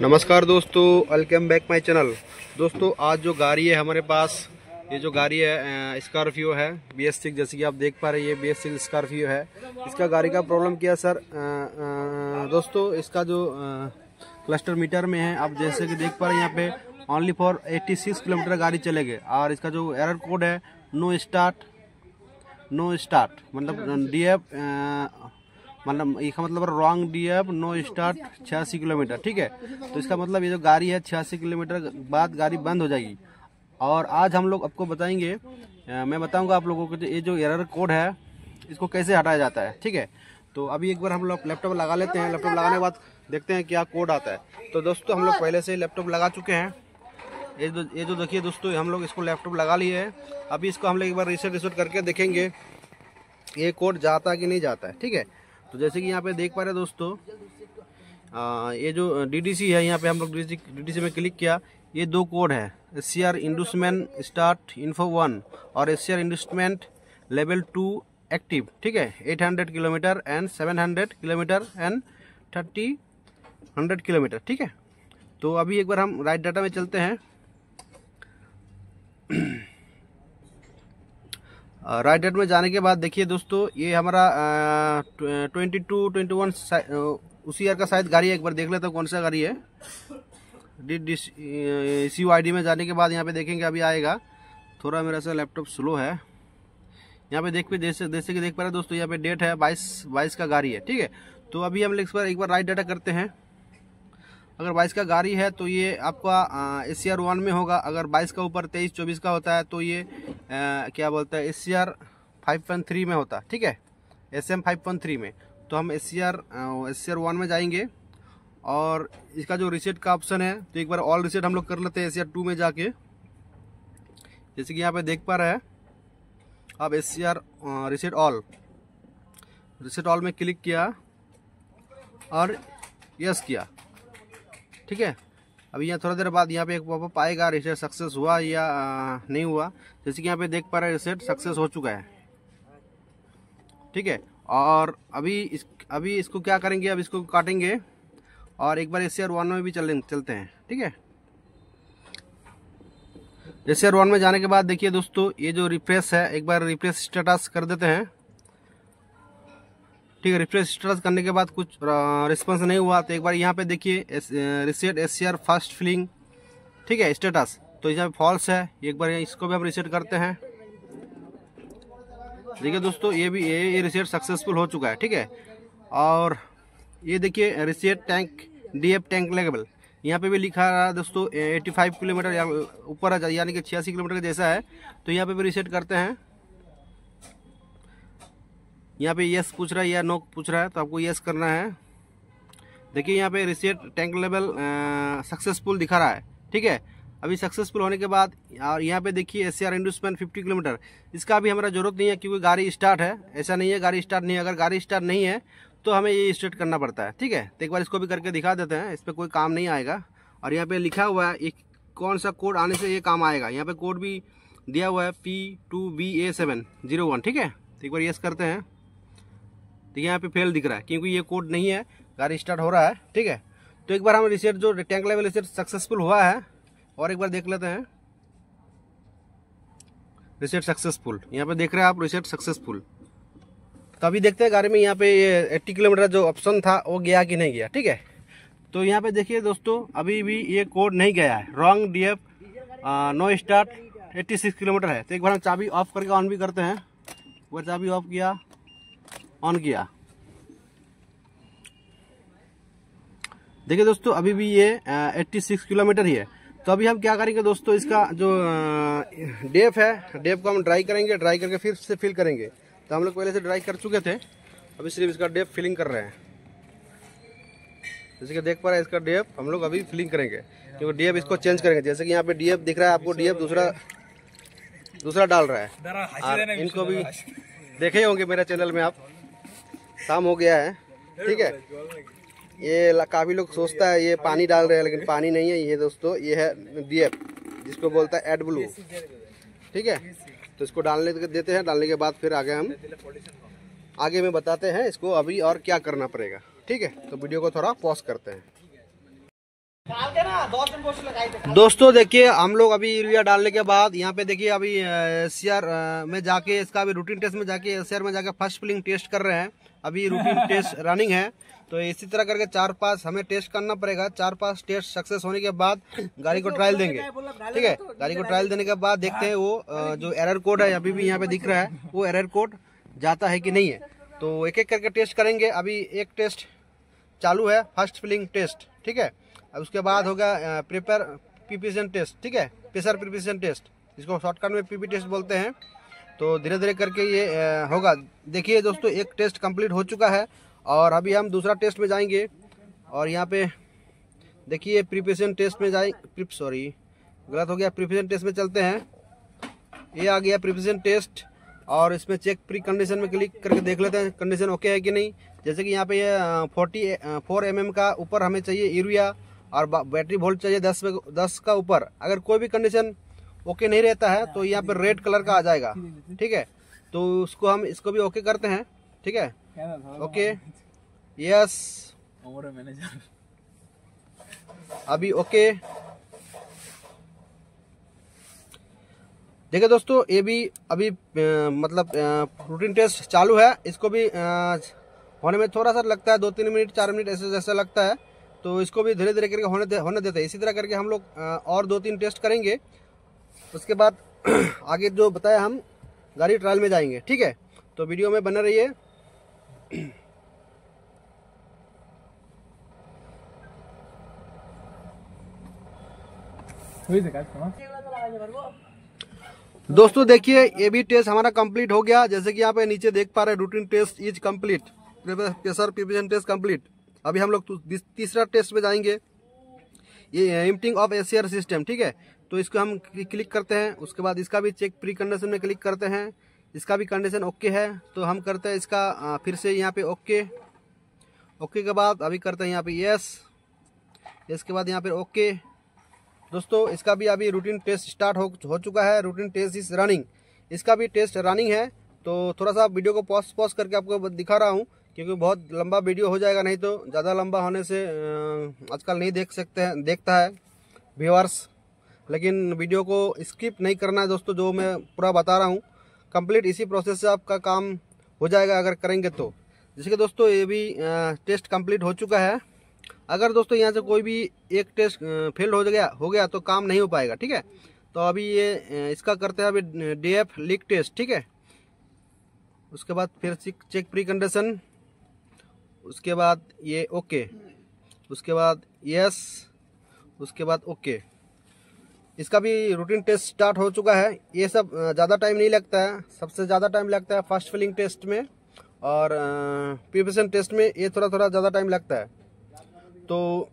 नमस्कार दोस्तों, welcome back my channel. दोस्तों आज जो गाड़ी है हमारे पास, ये जो गाड़ी है स्कॉर्पियो है BS6। जैसे कि आप देख पा रहे हैं ये BS6 स्कॉर्पियो है। इसका गाड़ी का प्रॉब्लम क्या है सर? दोस्तों इसका जो क्लस्टर मीटर में है, आप जैसे कि देख पा रहे हैं यहाँ पे ओनली फॉर 86 किलोमीटर गाड़ी चलेगी। और इसका जो एरर कोड है नो स्टार्ट मतलब DF मतलब इसका मतलब wrong DF know start 86 kilometre. ठीक है, तो इसका मतलब ये जो गाड़ी है 86 किलोमीटर बाद गाड़ी बंद हो जाएगी। और आज हम लोग आपको बताएंगे, मैं बताऊंगा आप लोगों को ये जो एरर कोड है इसको कैसे हटाया जाता है। ठीक है, तो अभी एक बार हम लोग लैपटॉप लगा लेते हैं। लैपटॉप लगाने के बाद देखते हैं क्या कोड आता है। तो दोस्तों हम लोग पहले से लैपटॉप लगा चुके हैं। ये जो देखिए दोस्तों, हम लोग इसको लैपटॉप लगा लिए है। अभी इसको हम लोग एक बार रिसेट करके देखेंगे ये कोड जाता है कि नहीं जाता है। ठीक है, तो जैसे कि यहाँ पे देख पा रहे हैं दोस्तों, ये जो DDC है, यहाँ पे हम लोग DDC में क्लिक किया। ये दो कोड है, SCR इंडस्ट्रीमेंट स्टार्ट इन्फो 1 और SCR इंडस्ट्रीमेंट लेवल 2 एक्टिव। ठीक है, 800 kilometre and 700 kilometre and 100 kilometre. ठीक है, तो अभी एक बार हम राइट डाटा में चलते हैं। राइट डाटा में जाने के बाद देखिए दोस्तों, ये हमारा 22-21 उसी ईयर का शायद गाड़ी है। एक बार देख लेते हैं कौन सा गाड़ी है। CUID में जाने के बाद यहाँ पे देखेंगे, अभी आएगा। थोड़ा मेरा सा लैपटॉप स्लो है। यहाँ पे जैसे कि देख पा रहे हैं दोस्तों, यहाँ पे डेट है 22 का गाड़ी है। ठीक है, तो अभी हम एक बार राइट डाटा करते हैं। अगर 22 का गाड़ी है तो ये आपका SCR 1 में होगा। अगर 22 का ऊपर 23-24 का होता है तो ये क्या बोलता है SCR 5.3 में होता है। ठीक है, SM 5.3 में। तो हम SCR 1 में जाएंगे और इसका जो रिसेट का ऑप्शन है, तो एक बार ऑल रिसेट हम लोग कर लेते हैं SCR 2 में जाके। जैसे कि यहाँ पे देख पा रहे हैं अब SCR रिसेट ऑल में क्लिक किया और यस किया। ठीक है, अभी यहाँ थोड़ा देर बाद यहाँ पे एक पॉपअप आएगा, रिसेट सक्सेस हुआ या नहीं हुआ। जैसे कि यहाँ पे देख पा रहे हैं रिसेट सक्सेस हो चुका है। ठीक है, और अभी इसको क्या करेंगे, अब इसको काटेंगे और एक बार SCR 1 में भी चलते हैं। ठीक है, SCR 1 में जाने के बाद देखिए दोस्तों, ये जो रिफ्रेश है, एक बार रिफ्रेश स्टेटस कर देते हैं। ठीक है, रिफ्रेश स्टेटस करने के बाद कुछ रिस्पॉन्स नहीं हुआ तो एक बार यहाँ पे देखिए रिसेट SCR फर्स्ट फिलिंग। ठीक है, स्टेटस तो यहाँ पे फॉल्स है। एक बार इसको भी हम रिसेट करते हैं। देखिए दोस्तों, ये रिसेट सक्सेसफुल हो चुका है। ठीक है, और ये देखिए reset tank DF tank level, यहाँ पे भी लिखा रहा है दोस्तों 85 किलोमीटर ऊपर है, यानी कि 86 किलोमीटर का जैसा है। तो यहाँ पे भी रिसेट करते हैं। यहाँ पे यस पूछ रहा है या नो पूछ रहा है, तो आपको यस करना है। देखिए यहाँ पे रिसेट टैंक लेवल सक्सेसफुल दिखा रहा है। ठीक है, अभी सक्सेसफुल होने के बाद और यहाँ पे देखिए SCR इंडस्ट्रीमेंट 50 किलोमीटर, इसका अभी हमारा जरूरत नहीं है क्योंकि गाड़ी स्टार्ट है। ऐसा नहीं है गाड़ी स्टार्ट नहीं है, अगर गाड़ी स्टार्ट नहीं है तो हमें ये स्टार्ट करना पड़ता है। ठीक है, तो एक बार इसको भी करके दिखा देते हैं, इस पर कोई काम नहीं आएगा। और यहाँ पे लिखा हुआ है एक कौन सा कोड आने से ये काम आएगा। यहाँ पे कोड भी दिया हुआ है P2VA701। ठीक है, तो एक बार यस करते हैं। तो यहाँ पे फेल दिख रहा है क्योंकि ये कोड नहीं है, गाड़ी स्टार्ट हो रहा है। ठीक है, तो एक बार हम रिसेट जो टैंक लेवल रिसेट सक्सेसफुल हुआ है और एक बार देख लेते हैं। रिसेट सक्सेसफुल, यहाँ पे देख रहे हैं आप रिसेट सक्सेसफुल। तो अभी देखते हैं गाड़ी में यहाँ पे 80 किलोमीटर जो ऑप्शन था वो गया कि नहीं गया। ठीक है, तो यहाँ पे देखिए दोस्तों, अभी भी ये कोड नहीं गया है, wrong DF know start 86 kilometre है। तो एक बार हम चाबी ऑफ करके ऑन भी करते हैं। एक बार चाबी ऑफ किया, ऑन किया। देखिए दोस्तों, अभी भी ये 86 किलोमीटर ही है। तो अभी हम क्या करेंगे दोस्तों, इसका जो डेप है, डेप को हम ड्राई करेंगे। ड्राई करके फिर से फिल करेंगे। तो हम लोग पहले से ड्राई कर चुके थे, अभी सिर्फ इसका डेप फिलिंग कर रहे हैं। जैसे कि देख पा रहे हैं, इसका डेप हम लोग अभी फिलिंग करेंगे क्योंकि डेप इसको चेंज करेंगे। जैसे कि यहाँ पे डेप दिख रहा है आपको, डेप दूसरा डाल रहा है। इनको भी देखे होंगे मेरा चैनल में आप, शाम हो गया है। ठीक है, ये काफ़ी लोग सोचता है ये पानी डाल रहे हैं, लेकिन पानी नहीं है ये दोस्तों, ये है DF जिसको बोलता है एडब्लू। ठीक है, तो इसको डालने देते हैं। डालने के बाद फिर आगे में बताते हैं इसको अभी और क्या करना पड़ेगा। ठीक है, तो वीडियो को थोड़ा पॉज करते हैं। दोस्तों देखिए, हम लोग अभी यूरिया डालने के बाद यहाँ पे देखिए अभी एससीआर में जाके, इसका अभी रूटीन टेस्ट में जाके, एससीआर में जाके फर्स्ट फिलिंग टेस्ट कर रहे हैं। अभी रूटीन टेस्ट रनिंग है, तो इसी तरह करके 4-5 हमें टेस्ट करना पड़ेगा। 4-5 टेस्ट सक्सेस होने के बाद गाड़ी को ट्रायल देंगे, ठीक है। गाड़ी को ट्रायल देने के बाद देखते हैं वो जो एरर कोड है अभी भी यहाँ पे दिख रहा है, वो एरर कोड जाता है कि नहीं है। तो एक एक करके टेस्ट करेंगे। अभी एक टेस्ट चालू है, फर्स्ट फिलिंग टेस्ट, ठीक है। अब उसके बाद होगा प्रेपर प्रिपरेशन टेस्ट, ठीक है, प्रेशर प्रिपरेशन टेस्ट, इसको शॉर्टकट में पीपी टेस्ट बोलते हैं। तो धीरे धीरे करके ये होगा। देखिए दोस्तों, एक टेस्ट कंप्लीट हो चुका है और अभी हम दूसरा टेस्ट में जाएंगे। और यहाँ पे देखिए प्रिपरेशन टेस्ट में गलत हो गया, प्रिपरेशन टेस्ट में चलते हैं। ये आ गया प्रिपरेशन टेस्ट और इसमें चेक प्री कंडीशन में क्लिक करके देख लेते हैं कंडीशन ओके है कि नहीं। जैसे कि यहाँ पे ये 44 mm का ऊपर हमें चाहिए यूरिया और बैटरी वोल्ट चाहिए 10 का ऊपर। अगर कोई भी कंडीशन ओके नहीं रहता है तो यहाँ पर रेड कलर का आ जाएगा, ठीक है। तो उसको हम इसको भी ओके करते हैं, ठीक है। ओके, यस, अभी ओके। देखिए दोस्तों, ये भी अभी मतलब रूटीन टेस्ट चालू है। इसको भी होने में थोड़ा सा लगता है, 2-3 मिनट 4 मिनट ऐसे जैसा लगता है। तो इसको भी धीरे धीरे करके होने देते हैं। इसी तरह करके हम लोग और 2-3 टेस्ट करेंगे। उसके बाद आगे जो बताया हम गाड़ी ट्रायल में जाएंगे, ठीक है। तो वीडियो में बने रहिए। दोस्तों देखिए, ये भी टेस्ट हमारा कंप्लीट हो गया। जैसे कि यहाँ पे नीचे देख पा रहे हैं, routine test is complete, pressure preparation test complete. अभी हम लोग तीसरा टेस्ट में जाएंगे, ये एम्प्टिंग ऑफ एससीआर सिस्टम, ठीक है। तो इसको हम क्लिक करते हैं। उसके बाद इसका भी चेक प्री कंडीशन में क्लिक करते हैं। इसका भी कंडीशन ओके है तो हम करते हैं इसका फिर से यहाँ पे ओके। ओके के बाद अभी करते हैं यहाँ पे यस, इसके बाद यहाँ पे ओके। दोस्तों इसका भी अभी रूटीन टेस्ट स्टार्ट हो चुका है। रूटीन टेस्ट इज रनिंग, इसका भी टेस्ट रनिंग है। तो थोड़ा सा वीडियो को पॉज करके आपको दिखा रहा हूँ, क्योंकि बहुत लंबा वीडियो हो जाएगा। नहीं तो ज़्यादा लंबा होने से आजकल नहीं देखता है व्यूअर्स। लेकिन वीडियो को स्किप नहीं करना है दोस्तों, जो मैं पूरा बता रहा हूँ कंप्लीट इसी प्रोसेस से आपका काम हो जाएगा अगर करेंगे तो। जैसे कि दोस्तों ये भी टेस्ट कंप्लीट हो चुका है। अगर दोस्तों यहाँ से कोई भी एक टेस्ट फेल हो गया तो काम नहीं हो पाएगा, ठीक है। तो अभी ये इसका करते हैं अभी DF लीक टेस्ट, ठीक है। उसके बाद फिर चेक प्री कंडीशन, उसके बाद ये ओके, उसके बाद यस, उसके बाद ओके। इसका भी रूटीन टेस्ट स्टार्ट हो चुका है। ये सब ज़्यादा टाइम नहीं लगता है। सबसे ज़्यादा टाइम लगता है फर्स्ट फिलिंग टेस्ट में और प्रिपरेशन टेस्ट में, ये थोड़ा ज़्यादा टाइम लगता है। तो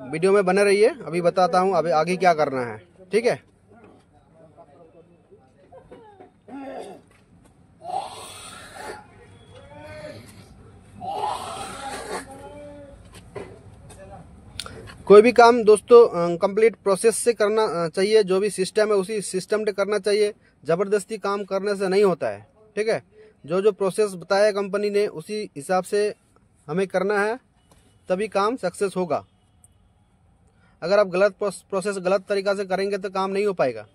वीडियो में बने रहिए, अभी बताता हूँ अभी आगे क्या करना है, ठीक है। कोई भी काम दोस्तों कंप्लीट प्रोसेस से करना चाहिए। जो भी सिस्टम है उसी सिस्टम से करना चाहिए। ज़बरदस्ती काम करने से नहीं होता है, ठीक है। जो प्रोसेस बताया कंपनी ने उसी हिसाब से हमें करना है, तभी काम सक्सेस होगा। अगर आप गलत प्रोसेस गलत तरीका से करेंगे तो काम नहीं हो पाएगा,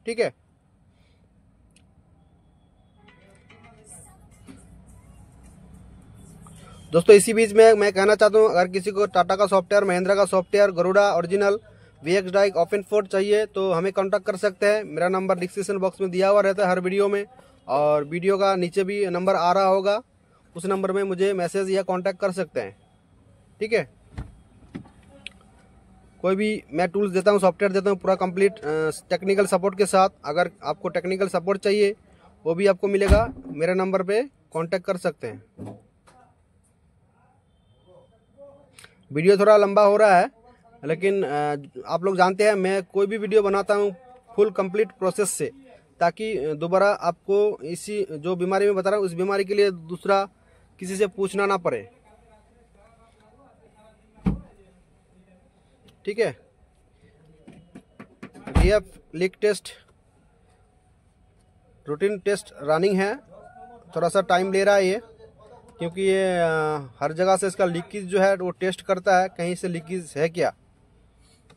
ठीक है। दोस्तों इसी बीच में मैं कहना चाहता हूँ, अगर किसी को टाटा का सॉफ्टवेयर, महिंद्रा का सॉफ्टवेयर, गरुड़ा ओरिजिनल, VX डाइक, ओपन फोर्ट चाहिए तो हमें कांटेक्ट कर सकते हैं। मेरा नंबर डिस्क्रिप्शन बॉक्स में दिया हुआ रहता है हर वीडियो में, और वीडियो का नीचे भी नंबर आ रहा होगा। उस नंबर में मुझे मैसेज या कांटेक्ट कर सकते हैं, ठीक है। कोई भी मैं टूल्स देता हूँ, सॉफ्टवेयर देता हूँ पूरा कंप्लीट टेक्निकल सपोर्ट के साथ। अगर आपको टेक्निकल सपोर्ट चाहिए वो भी आपको मिलेगा, मेरे नंबर पे कांटेक्ट कर सकते हैं। वीडियो थोड़ा लंबा हो रहा है, लेकिन आप लोग जानते हैं मैं कोई भी वीडियो बनाता हूँ फुल कंप्लीट प्रोसेस से, ताकि दोबारा आपको इसी जो बीमारी में बता रहा हूँ उस बीमारी के लिए दूसरा किसी से पूछना ना पड़े, ठीक है। DF leak test routine test running है। थोड़ा सा टाइम ले रहा है ये, क्योंकि ये हर जगह से इसका लीकेज जो है वो टेस्ट करता है, कहीं से लीकेज है क्या।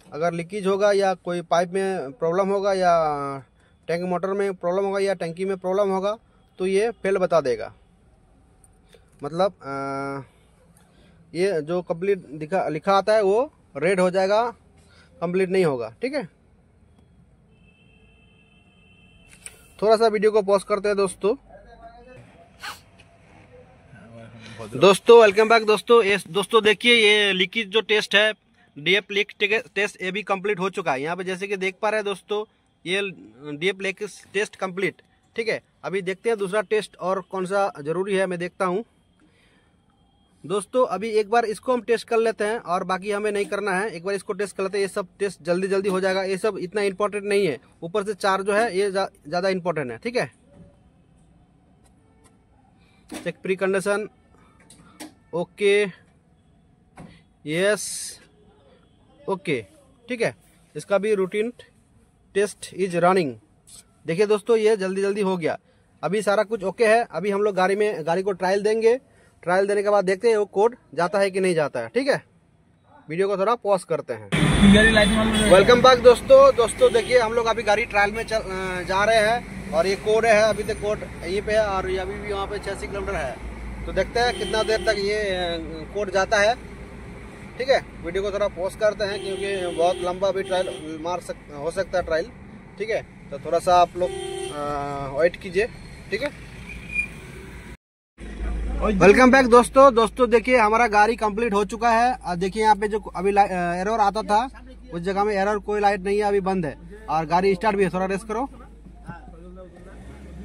अगर लीकेज होगा या कोई पाइप में प्रॉब्लम होगा या टैंक मोटर में प्रॉब्लम होगा या टंकी में प्रॉब्लम होगा तो ये फेल बता देगा। मतलब ये जो कंप्लीट लिखा आता है वो रेड हो जाएगा, कंप्लीट नहीं होगा। ठीक है, थोड़ा सा वीडियो को पॉज करते हैं दोस्तों। वेलकम बैक दोस्तों देखिए ये लीकेज जो टेस्ट है, डीएफ लीक टेस्ट ये भी कंप्लीट हो चुका है। यहाँ पे जैसे कि देख पा रहे हैं दोस्तों, ये डीएफ लीक टेस्ट कंप्लीट। ठीक है, अभी देखते हैं दूसरा टेस्ट और कौन सा जरूरी है, मैं देखता हूँ दोस्तों। अभी एक बार इसको हम टेस्ट कर लेते हैं और बाकी हमें नहीं करना है, एक बार इसको टेस्ट कर लेते हैं। ये सब टेस्ट जल्दी हो जाएगा, ये सब इतना इंपॉर्टेंट नहीं है। ऊपर से 4 जो है ये ज्यादा इंपॉर्टेंट है। ठीक है, check pre condition, okay, yes, okay. ठीक है, इसका भी रूटीन टेस्ट इज रनिंग। देखिए दोस्तों ये जल्दी हो गया। अभी सारा कुछ ओके है। अभी हम लोग गाड़ी को ट्रायल देंगे। ट्रायल देने के बाद देखते हैं वो कोड जाता है कि नहीं जाता है। ठीक है, वीडियो को थोड़ा पॉज करते हैं। वेलकम बैक दोस्तों देखिए हम लोग अभी गाड़ी ट्रायल में जा रहे हैं और ये कोड है, अभी तक कोड यहीं पे है और अभी भी वहाँ पे 86 किलोमीटर है। तो देखते हैं कितना देर तक ये कोड जाता है। ठीक है, वीडियो को थोड़ा पॉज करते हैं क्योंकि बहुत लंबा भी ट्रायल हो सकता है ट्रायल। ठीक है, तो थोड़ा सा आप लोग वेट कीजिए। ठीक है, वेलकम बैक दोस्तों देखिए हमारा गाड़ी कंप्लीट हो चुका है। और देखिए यहाँ पे जो अभी एरर आता था उस जगह में एरर कोई लाइट नहीं है, अभी बंद है और गाड़ी स्टार्ट भी है। थोड़ा रेस करो।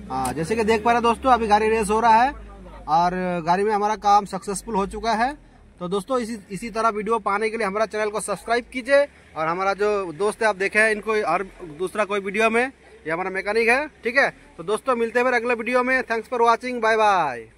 हाँ, जैसे कि देख पा रहे हैं दोस्तों अभी गाड़ी रेस हो रहा है और गाड़ी में हमारा काम सक्सेसफुल हो चुका है। तो दोस्तों इसी तरह वीडियो पाने के लिए हमारा चैनल को सब्सक्राइब कीजिए। और हमारा जो दोस्त है आप देखे हैं इनको और दूसरा कोई वीडियो में, ये हमारा मैकेनिक है। ठीक है, तो दोस्तों मिलते हैं फिर अगले वीडियो में। Thanks for watching, bye bye.